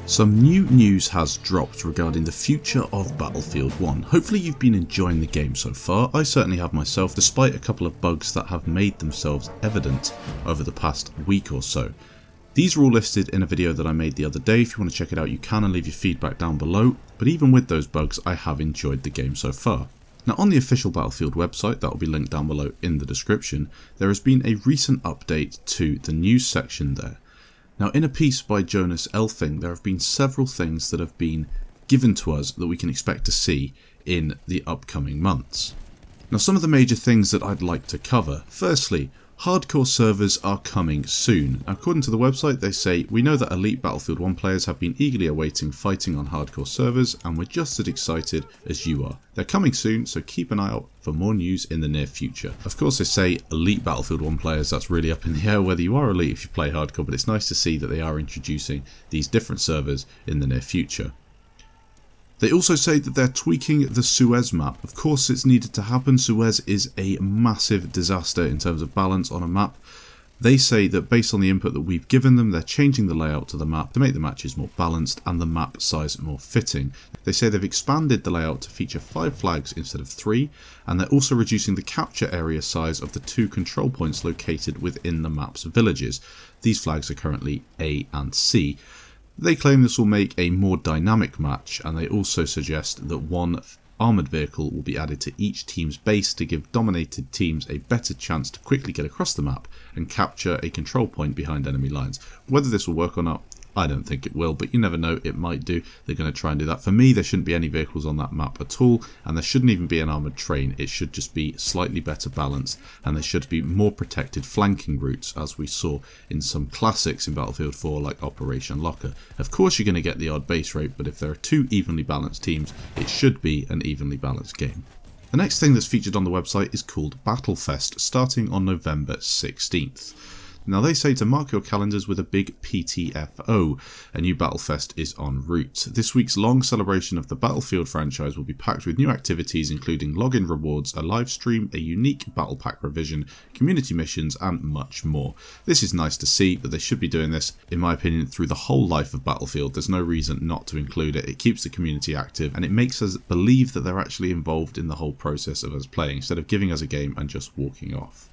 Some new news has dropped regarding the future of Battlefield 1. Hopefully you've been enjoying the game so far. I certainly have myself, despite a couple of bugs that have made themselves evident over the past week or so. These are all listed in a video that I made the other day. If you want to check it out, you can, and leave your feedback down below. But even with those bugs, I have enjoyed the game so far. Now, on the official Battlefield website, that will be linked down below in the description, there has been a recent update to the news section there. Now, in a piece by Jonas Elfing, there have been several things that have been given to us that we can expect to see in the upcoming months. Now, some of the major things that I'd like to cover. Firstly, hardcore servers are coming soon. According to the website, they say, "We know that elite Battlefield 1 players have been eagerly awaiting fighting on hardcore servers, and we're just as excited as you are. They're coming soon, so keep an eye out for more news in the near future." Of course, they say elite Battlefield 1 players, that's really up in the air whether you are elite if you play hardcore, but it's nice to see that they are introducing these different servers in the near future. They also say that they're tweaking the Suez map. Of course, it's needed to happen. Suez is a massive disaster in terms of balance on a map. They say that based on the input that we've given them, they're changing the layout to the map to make the matches more balanced and the map size more fitting. They say they've expanded the layout to feature 5 flags instead of 3, and they're also reducing the capture area size of the 2 control points located within the map's villages. These flags are currently A and C. They claim this will make a more dynamic match, and they also suggest that 1 armoured vehicle will be added to each team's base to give dominated teams a better chance to quickly get across the map and capture a control point behind enemy lines. Whether this will work or not, I don't think it will, but you never know, it might do. They're going to try and do that. For me, there shouldn't be any vehicles on that map at all, and there shouldn't even be an armoured train. It should just be slightly better balanced, and there should be more protected flanking routes, as we saw in some classics in Battlefield 4 like Operation Locker. Of course you're going to get the odd base rate, but if there are 2 evenly balanced teams, it should be an evenly balanced game. The next thing that's featured on the website is called Battlefest, starting on November 16th. Now, they say to mark your calendars with a big PTFO. A new Battlefest is en route. This week's long celebration of the Battlefield franchise will be packed with new activities including login rewards, a live stream, a unique battle pack revision, community missions, and much more. This is nice to see, but they should be doing this, in my opinion, through the whole life of Battlefield. There's no reason not to include it. It keeps the community active, and it makes us believe that they're actually involved in the whole process of us playing, instead of giving us a game and just walking off.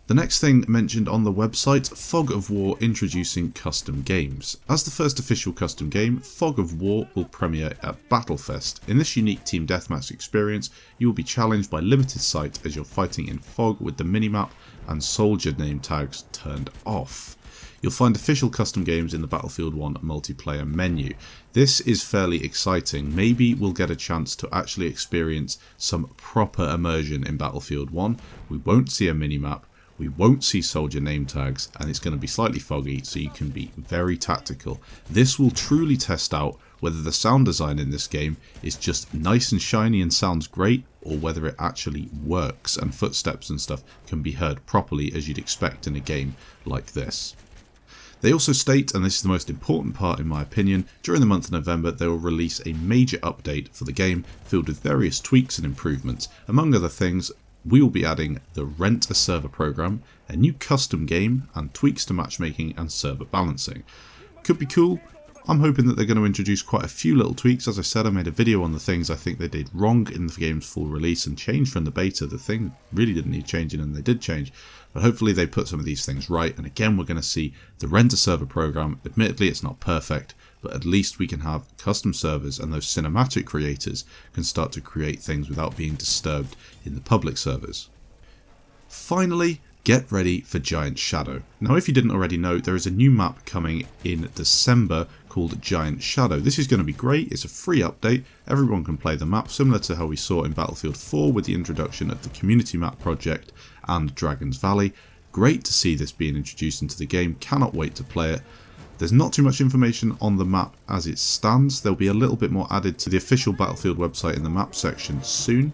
The next thing mentioned on the website, Fog of War introducing custom games. As the first official custom game, Fog of War will premiere at Battlefest. In this unique team deathmatch experience, you will be challenged by limited sight as you're fighting in fog with the minimap and soldier name tags turned off. You'll find official custom games in the Battlefield 1 multiplayer menu. This is fairly exciting. Maybe we'll get a chance to actually experience some proper immersion in Battlefield 1. We won't see a minimap. We won't see soldier name tags, and it's going to be slightly foggy, so you can be very tactical. This will truly test out whether the sound design in this game is just nice and shiny and sounds great, or whether it actually works and footsteps and stuff can be heard properly as you'd expect in a game like this. They also state, and this is the most important part in my opinion, during the month of November they will release a major update for the game filled with various tweaks and improvements. Among other things, we will be adding the Rent a Server program, a new custom game, and tweaks to matchmaking and server balancing. Could be cool. I'm hoping that they're going to introduce quite a few little tweaks. As I said, I made a video on the things I think they did wrong in the game's full release and changed from the beta. The thing really didn't need changing, and they did change. But hopefully they put some of these things right, and again we're going to see the Rent a Server program. Admittedly, it's not perfect, but at least we can have custom servers, and those cinematic creators can start to create things without being disturbed in the public servers. Finally, get ready for Giant Shadow. Now, if you didn't already know, there is a new map coming in December called Giant Shadow. This is going to be great. It's a free update. Everyone can play the map, similar to how we saw in Battlefield 4 with the introduction of the community map project and Dragon's Valley. Great to see this being introduced into the game. Cannot wait to play it. There's not too much information on the map as it stands. There'll be a little bit more added to the official Battlefield website in the map section soon.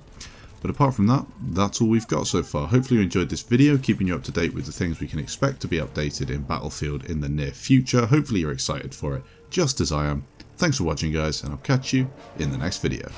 But apart from that, that's all we've got so far. Hopefully you enjoyed this video, keeping you up to date with the things we can expect to be updated in Battlefield in the near future. Hopefully you're excited for it, just as I am. Thanks for watching guys, and I'll catch you in the next video.